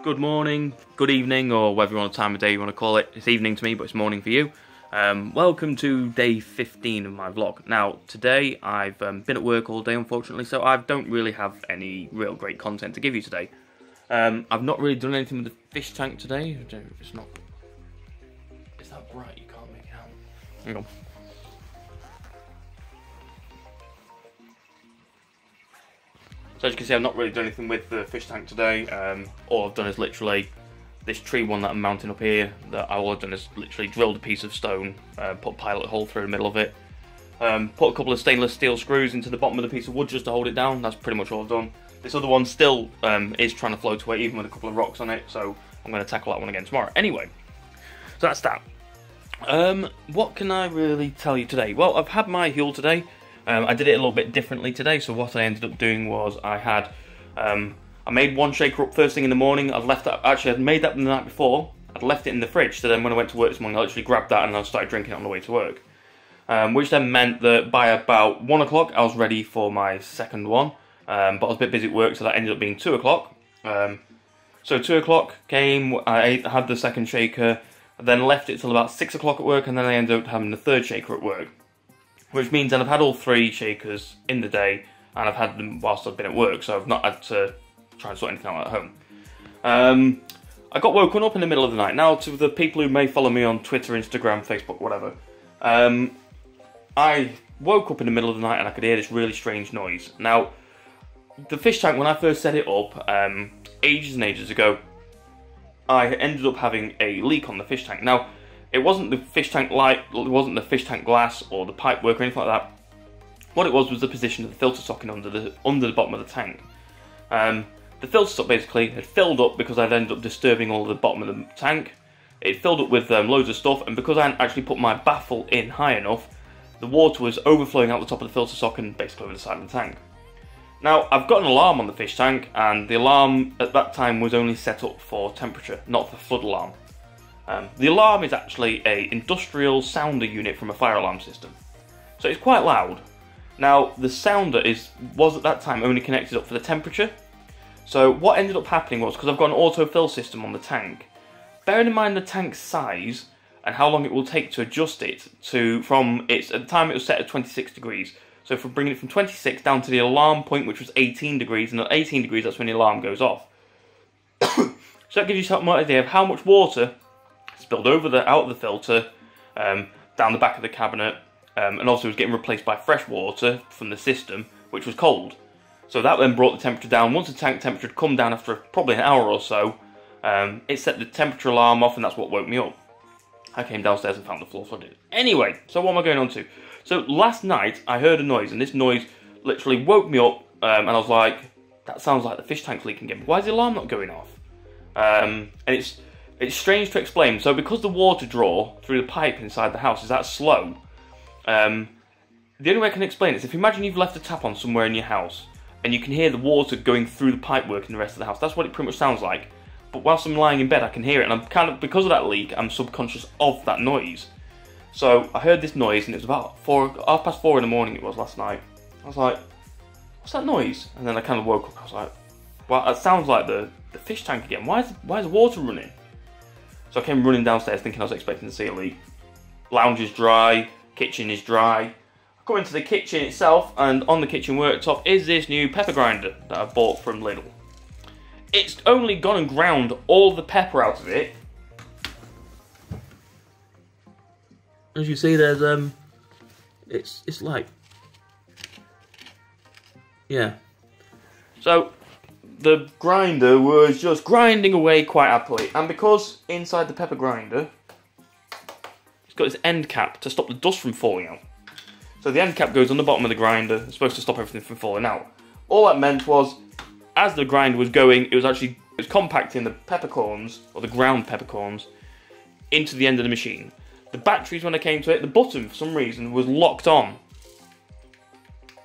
good morning, good evening, or whatever time of day you want to call it. It's evening to me, but it's morning for you. Welcome to day 15 of my vlog. Now, today I've been at work all day, unfortunately, so I don't really have any real great content to give you today. I've not really done anything with the fish tank today. It's not... Is that bright? You can't make it out. Hang on. So as you can see, I've not really done anything with the fish tank today. All I've done is literally this tree one that I'm mounting up here. All I've done is literally drilled a piece of stone, put a pilot hole through the middle of it, put a couple of stainless steel screws into the bottom of the piece of wood just to hold it down. That's pretty much all I've done. This other one still is trying to float away, even with a couple of rocks on it, so I'm going to tackle that one again tomorrow. Anyway, so that's that. What can I really tell you today? Well, I've had my Huel today. I did it a little bit differently today, so what I ended up doing was I made one shaker up first thing in the morning. I'd made that the night before. I'd left it in the fridge, so then when I went to work this morning, I literally grabbed that and I started drinking it on the way to work. Which then meant that by about 1 o'clock, I was ready for my second one. But I was a bit busy at work, so that ended up being 2 o'clock. So 2 o'clock came, I had the second shaker, then left it till about 6 o'clock at work, and then I ended up having the third shaker at work. Which means that I've had all 3 shakers in the day, and I've had them whilst I've been at work, so I've not had to try and sort anything out at home. I got woken up in the middle of the night. Now, to the people who may follow me on Twitter, Instagram, Facebook, whatever, I woke up in the middle of the night and I could hear this really strange noise. Now, the fish tank, when I first set it up, ages and ages ago, I ended up having a leak on the fish tank. Now, it wasn't the fish tank light, it wasn't the fish tank glass or the pipe work or anything like that. What it was the position of the filter socket under the bottom of the tank. The filter socket basically had filled up because I'd ended up disturbing all of the bottom of the tank. It filled up with loads of stuff, and because I hadn't actually put my baffle in high enough, the water was overflowing out the top of the filter socket and basically over the side of the tank. Now, I've got an alarm on the fish tank, and the alarm at that time was only set up for temperature, not for flood alarm. The alarm is actually an industrial sounder unit from a fire alarm system. So it's quite loud. Now, the sounder was at that time only connected up for the temperature. So what ended up happening was, because I've got an autofill system on the tank, bearing in mind the tank's size and how long it will take to adjust it at the time it was set at 26 degrees. So from bringing it from 26 down to the alarm point, which was 18 degrees, and at 18 degrees that's when the alarm goes off. So that gives you some idea of how much water spilled out of the filter, down the back of the cabinet, and also was getting replaced by fresh water from the system, which was cold. So that then brought the temperature down. Once the tank temperature had come down after probably an hour or so, it set the temperature alarm off, and that's what woke me up. I came downstairs and found the floor flooded. Anyway, so what am I going on to? So last night I heard a noise, and this noise literally woke me up, and I was like, that sounds like the fish tank's leaking again. Why is the alarm not going off? And it's strange to explain. So because the water draw through the pipe inside the house is that slow, the only way I can explain it is if you imagine you've left a tap on somewhere in your house and you can hear the water going through the pipework in the rest of the house. That's what it pretty much sounds like. But whilst I'm lying in bed, I can hear it, and I'm because of that leak, I'm subconscious of that noise. So I heard this noise, and it was about 4:30 in the morning. It was last night. I was like, "What's that noise?" And then I kind of woke up. I was like, "Well, it sounds like the fish tank again. Why is the water running?" So I came running downstairs thinking I was expecting to see a leak. Lounge is dry, kitchen is dry. I go into the kitchen itself, and on the kitchen worktop is this new pepper grinder that I bought from Lidl. It's only gone and ground all the pepper out of it. As you see, there's it's like, yeah. So the grinder was just grinding away quite happily, and because inside the pepper grinder it's got this end cap to stop the dust from falling out. So the end cap goes on the bottom of the grinder. It's supposed to stop everything from falling out. All that meant was, as the grinder was going, it was compacting the peppercorns, or the ground peppercorns, into the end of the machine. The batteries, when I came to it, the button for some reason was locked on,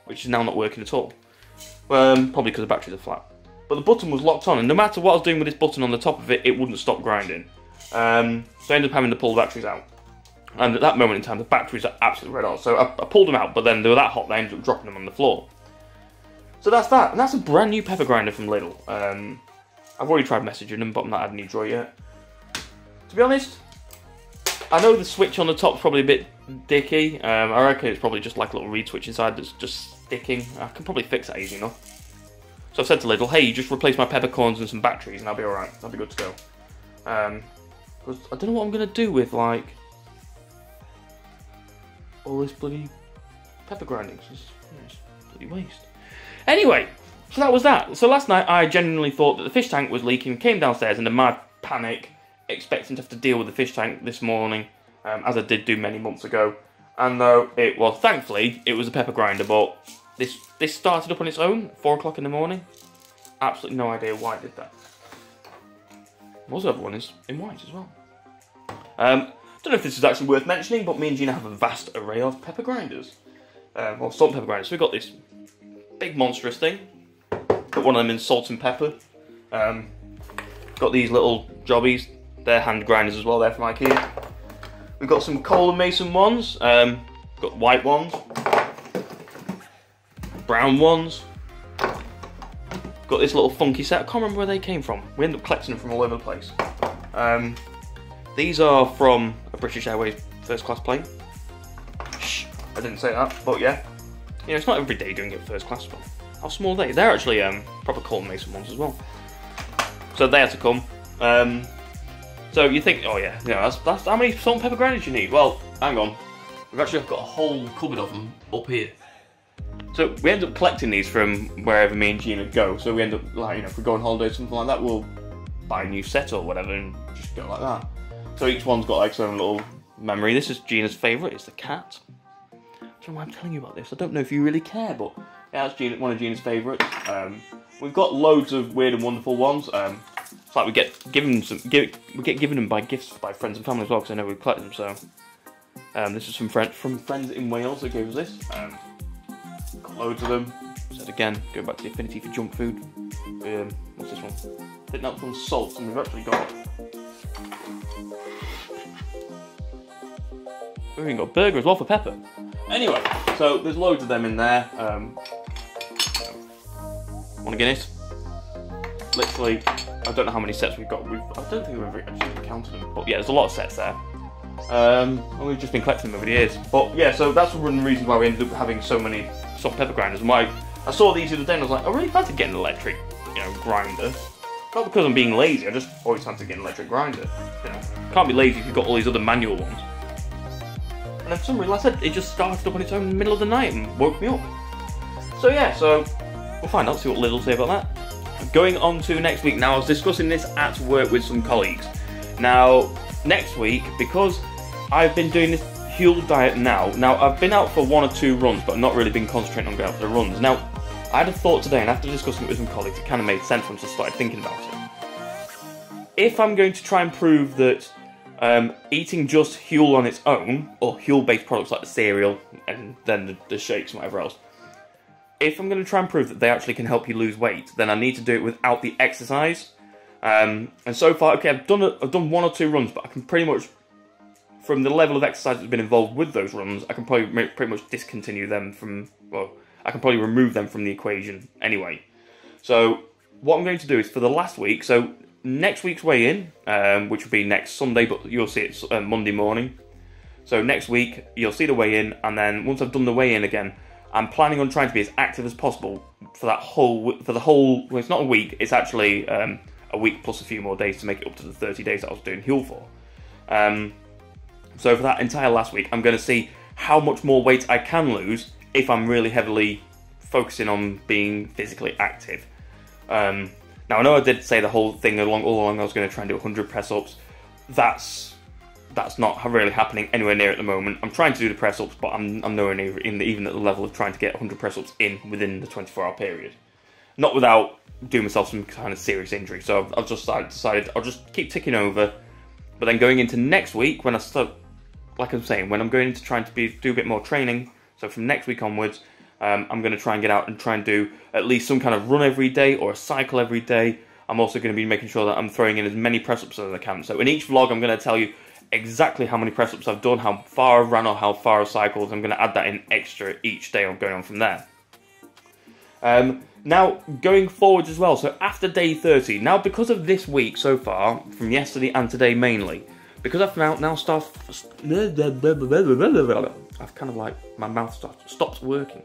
which is now not working at all. Probably because the batteries are flat. But the button was locked on, and no matter what I was doing with this button on the top of it, it wouldn't stop grinding. So I ended up having to pull the batteries out. And at that moment in time, the batteries are absolutely red hot. So I pulled them out, but then they were that hot, they ended up dropping them on the floor. So that's that, and that's a brand new pepper grinder from Lidl. I've already tried messaging them, but I'm not adding any joy yet. To be honest, I know the switch on the top's probably a bit dicky. I reckon it's probably just like a little reed switch inside that's just sticking. I can probably fix that easy enough. So I've said to Lidl, hey, just replace my peppercorns and some batteries and I'll be alright. I'll be good to go. Because I don't know what I'm going to do with, like, all this bloody pepper grinding. It's bloody waste. Anyway, so that was that. So last night I genuinely thought that the fish tank was leaking, came downstairs in a mad panic, expecting to have to deal with the fish tank this morning, as I did do many months ago. And though it was, thankfully, it was a pepper grinder, but this started up on its own, 4 o'clock in the morning. Absolutely no idea why it did that. Also, the other one is in white as well. Don't know if this is actually worth mentioning, but me and Gina have a vast array of pepper grinders. Well, salt and pepper grinders. So we've got this big monstrous thing. Got one of them in salt and pepper. Got these little jobbies. They're hand grinders as well, they're from IKEA. We've got some Cole and Mason ones. Got white ones. Brown ones. Got this little funky set. I can't remember where they came from. We ended up collecting them from all over the place. These are from a British Airways first class plane. Shh, I didn't say that, but yeah. You know, it's not every day doing it first class, but how small are they? They're actually proper Cole and Mason ones as well. So they had to come. So you think, oh yeah, that's how many salt and pepper grinders you need? Well, hang on. We've actually got a whole cupboard of them up here. So we end up collecting these from wherever me and Gina go. So we end up, like, you know, if we go on holiday or something like that, we'll buy a new set or whatever and just go like that. So each one's got like its own little memory. This is Gina's favourite, it's the cat. I don't know why I'm telling you about this. I don't know if you really care, but yeah, that's one of Gina's favourites. We've got loads of weird and wonderful ones. It's like we get given them by gifts by friends and family as well, because I know we collect them. So this is from friends in Wales that gave us this. Got loads of them. Said again, going back to the affinity for junk food. What's this one? I think that one's salt, and we've actually got. We've even got burger as well for pepper. Anyway, so there's loads of them in there. Want a Guinness? Literally, I don't know how many sets we've got. I don't think we've ever actually counted them, but yeah, there's a lot of sets there. And we've just been collecting them over the years. But yeah, so that's one of the reasons why we ended up having so many salt and pepper grinders. And why I saw these the other day and I was like, I really fancy getting an electric, grinder. Not because I'm being lazy, I just always fancy getting an electric grinder. Can't be lazy if you've got all these other manual ones. And then for some reason, like I said, it just started up on its own in the middle of the night and woke me up. So yeah, so we'll find out, see what Lidl say about that. Going on to next week. Now, I was discussing this at work with some colleagues. Now, next week, because I've been doing this Huel diet now I've been out for 1 or 2 runs, but not really been concentrating on going out for the runs. Now, I had a thought today, and after discussing it with some colleagues, it kind of made sense once I started thinking about it. If I'm going to try and prove that eating just Huel on its own, or Huel-based products like the cereal, and then the shakes and whatever else, if I'm going to try and prove that they actually can help you lose weight, then I need to do it without the exercise. And so far, okay, I've done 1 or 2 runs, but I can pretty much, from the level of exercise that's been involved with those runs, I can probably pretty much discontinue them from, well, I can probably remove them from the equation anyway. So what I'm going to do is for the last week, so next week's weigh-in, which will be next Sunday, but you'll see it Monday morning. So next week, you'll see the weigh-in, and then once I've done the weigh-in again, I'm planning on trying to be as active as possible for the whole, well, it's not a week, it's actually a week plus a few more days to make it up to the 30 days that I was doing Huel for. So for that entire last week, I'm going to see how much more weight I can lose if I'm really heavily focusing on being physically active. Now, I know I did say the whole thing all along I was going to try and do 100 press-ups. That's not really happening anywhere near at the moment. I'm trying to do the press-ups, but I'm nowhere near even at the level of trying to get 100 press-ups in within the 24-hour period. Not without doing myself some kind of serious injury. So I've just decided I'll just keep ticking over. But then going into next week, when I start, like I'm saying, when I'm going into trying to do a bit more training, so from next week onwards, I'm going to try and get out and try and do at least some kind of run every day or a cycle every day. I'm also going to be making sure that I'm throwing in as many press-ups as I can. So in each vlog, I'm going to tell you exactly how many press-ups I've done, how far I've run or how far I've cycled. I'm going to add that in extra each day I'm going on from there. Now, going forwards as well, so after day 30, now because of this week so far, from yesterday and today mainly, because I've now stopped, I've kind of like, my mouth stopped working.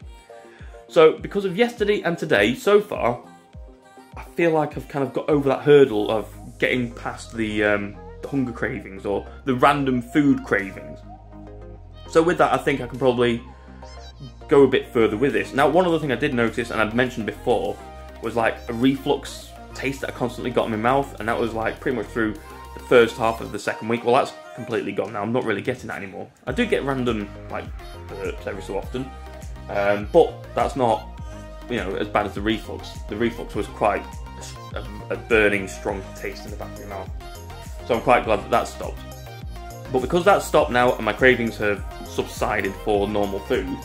So, because of yesterday and today, so far, I feel like I've kind of got over that hurdle of getting past the hunger cravings, or the random food cravings. So with that, I think I can probably go a bit further with this. Now, one other thing I did notice, and I'd mentioned before, was like a reflux taste that I constantly got in my mouth, and that was like pretty much through the first half of the second week. Well, that's completely gone now. I'm not really getting that anymore. I do get random like burps every so often, but that's not, you know, as bad as the reflux. The reflux was quite a burning, strong taste in the back of your mouth. So I'm quite glad that that stopped. But because that's stopped now and my cravings have subsided for normal food,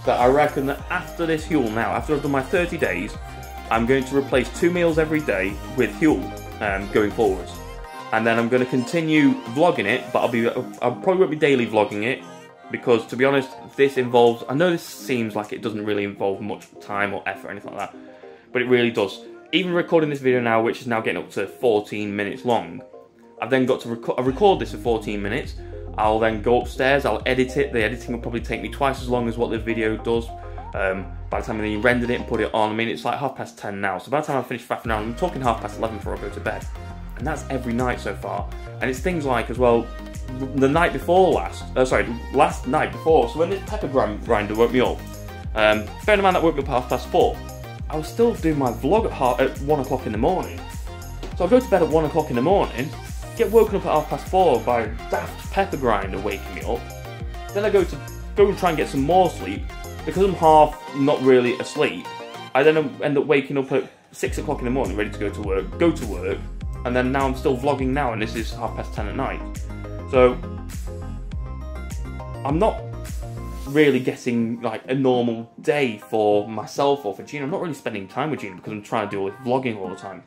that I reckon that after this Huel now, after I've done my 30 days, I'm going to replace 2 meals every day with Huel going forwards. And then I'm going to continue vlogging it, but I probably won't be daily vlogging it, because to be honest, this involves, I know this seems like it doesn't really involve much time or effort or anything like that, but it really does. Even recording this video now, which is now getting up to 14 minutes long, I've then got to record this for 14 minutes. I'll then go upstairs, I'll edit it. The editing will probably take me twice as long as what the video does. By the time I rendered it and put it on, I mean, it's like 10:30 now. So by the time I finish for half an hour, I'm talking 11:30 before I go to bed. And that's every night so far. And it's things like, as well, the night before last night before. So when this pepper grinder woke me up, bear in mind that woke me up at 4:30. I was still doing my vlog at 1 o'clock in the morning. So I go to bed at 1 o'clock in the morning, get woken up at 4:30 by daft pepper grinder waking me up. Then I go and try and get some more sleep. Because I'm half not really asleep, I then end up waking up at 6 o'clock in the morning, ready to go to work, and then now I'm still vlogging now, and this is 10:30 at night. So I'm not really getting like a normal day for myself or for Gina. I'm not really spending time with Gina because I'm trying to do all this vlogging all the time.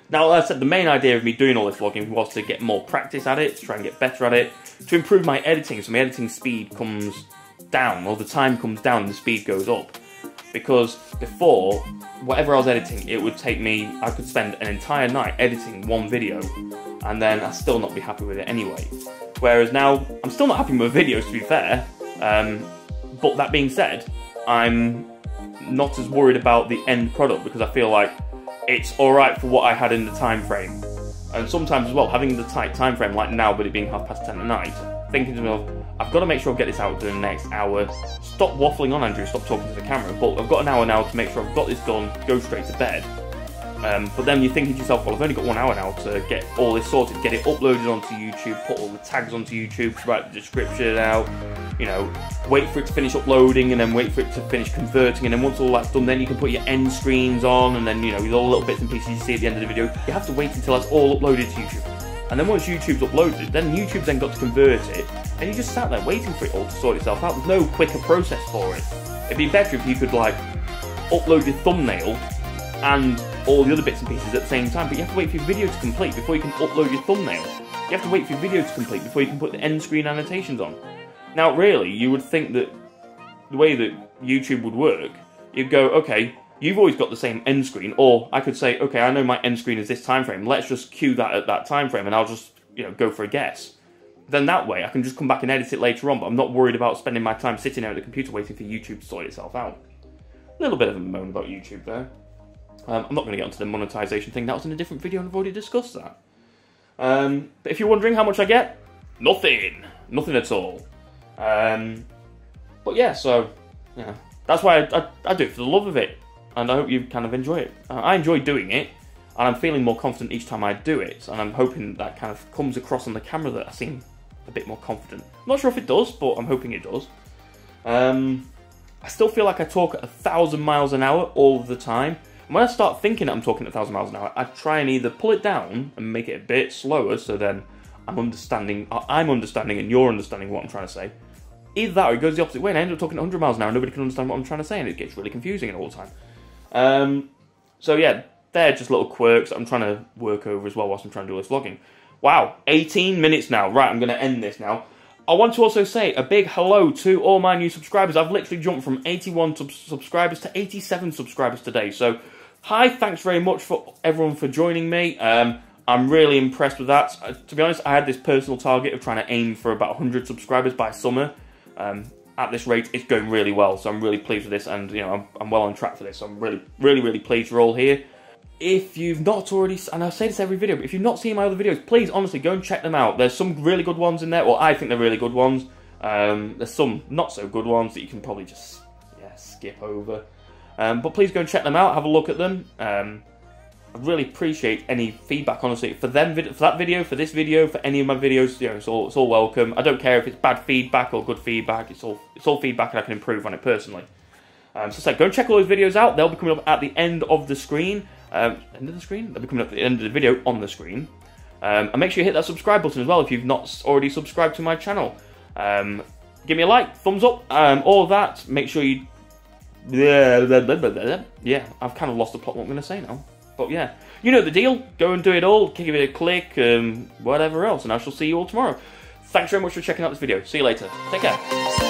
Now, as I said, the main idea of me doing all this vlogging was to get more practice at it, to try and get better at it, to improve my editing, so my editing speed comes down, or the time comes down and the speed goes up. Because before, whatever I was editing, it would take me, I could spend an entire night editing one video, and then I'd still not be happy with it anyway. Whereas now, I'm still not happy with my videos, to be fair, but that being said, I'm not as worried about the end product, because I feel like it's alright for what I had in the time frame. And sometimes as well, having the tight time frame, like now, with it being 10:30 at night, thinking to myself, I've got to make sure I get this out within the next hour. Stop waffling on, Andrew, stop talking to the camera. But I've got an hour now to make sure I've got this done, go straight to bed. But then you're thinking to yourself, well, I've only got 1 hour now to get all this sorted, get it uploaded onto YouTube, put all the tags onto YouTube, write the description out, you know, wait for it to finish uploading, and then wait for it to finish converting, and then once all that's done, then you can put your end screens on, and then, you know, with all the little bits and pieces you see at the end of the video, you have to wait until that's all uploaded to YouTube. And then once YouTube's uploaded, then YouTube's then got to convert it, and you just sat there waiting for it all to sort itself out. There's no quicker process for it. It'd be better if you could, like, upload your thumbnail and all the other bits and pieces at the same time, but you have to wait for your video to complete before you can upload your thumbnail. You have to wait for your video to complete before you can put the end screen annotations on. Now, really, you would think that the way that YouTube would work, you'd go, okay, you've always got the same end screen, or I could say, okay, I know my end screen is this time frame, let's just cue that at that time frame, and I'll just, you know, go for a guess. Then that way, I can just come back and edit it later on, but I'm not worried about spending my time sitting there at the computer waiting for YouTube to sort itself out. A little bit of a moan about YouTube there. I'm not going to get onto the monetization thing, that was in a different video and I've already discussed that. But if you're wondering how much I get, nothing. Nothing at all. But yeah, so, yeah, that's why I do it for the love of it. And I hope you kind of enjoy it. I enjoy doing it, and I'm feeling more confident each time I do it, and I'm hoping that kind of comes across on the camera that I seem a bit more confident. I'm not sure if it does, but I'm hoping it does. I still feel like I talk at 1,000 miles an hour all the time. And when I start thinking that I'm talking at 1,000 miles an hour, I try and either pull it down and make it a bit slower, so then I'm understanding and you're understanding what I'm trying to say. Either that or it goes the opposite way and I end up talking at 100 miles an hour and nobody can understand what I'm trying to say, and it gets really confusing all the time. So yeah, they're just little quirks that I'm trying to work over as well whilst I'm trying to do this vlogging. Wow, 18 minutes now. Right, I'm going to end this now. I want to also say a big hello to all my new subscribers. I've literally jumped from 81 subscribers to 87 subscribers today. So, hi, thanks very much for everyone for joining me. I'm really impressed with that. To be honest, I had this personal target of trying to aim for about 100 subscribers by summer. At this rate, it's going really well, so I'm really pleased with this, and you know, I'm well on track for this. So I'm really pleased you're all here. If you've not already, and I say this every video, but if you've not seen my other videos, please, honestly, go and check them out. There's some really good ones in there, or I think they're really good ones. There's some not so good ones that you can probably just, skip over. But please go and check them out, have a look at them. I really appreciate any feedback, honestly, for that video, for this video, for any of my videos. You know, it's all welcome. I don't care if it's bad feedback or good feedback. It's all feedback, and I can improve on it personally. So go and check all those videos out. They'll be coming up at the end of the screen. End of the screen? They'll be coming up at the end of the video on the screen. And make sure you hit that subscribe button as well if you've not already subscribed to my channel. Give me a like, thumbs up, all of that. Make sure you... Yeah, I've kind of lost the plot what I'm going to say now. But yeah, you know the deal. Go and do it all. Give it a click, whatever else. And I shall see you all tomorrow. Thanks very much for checking out this video. See you later. Take care.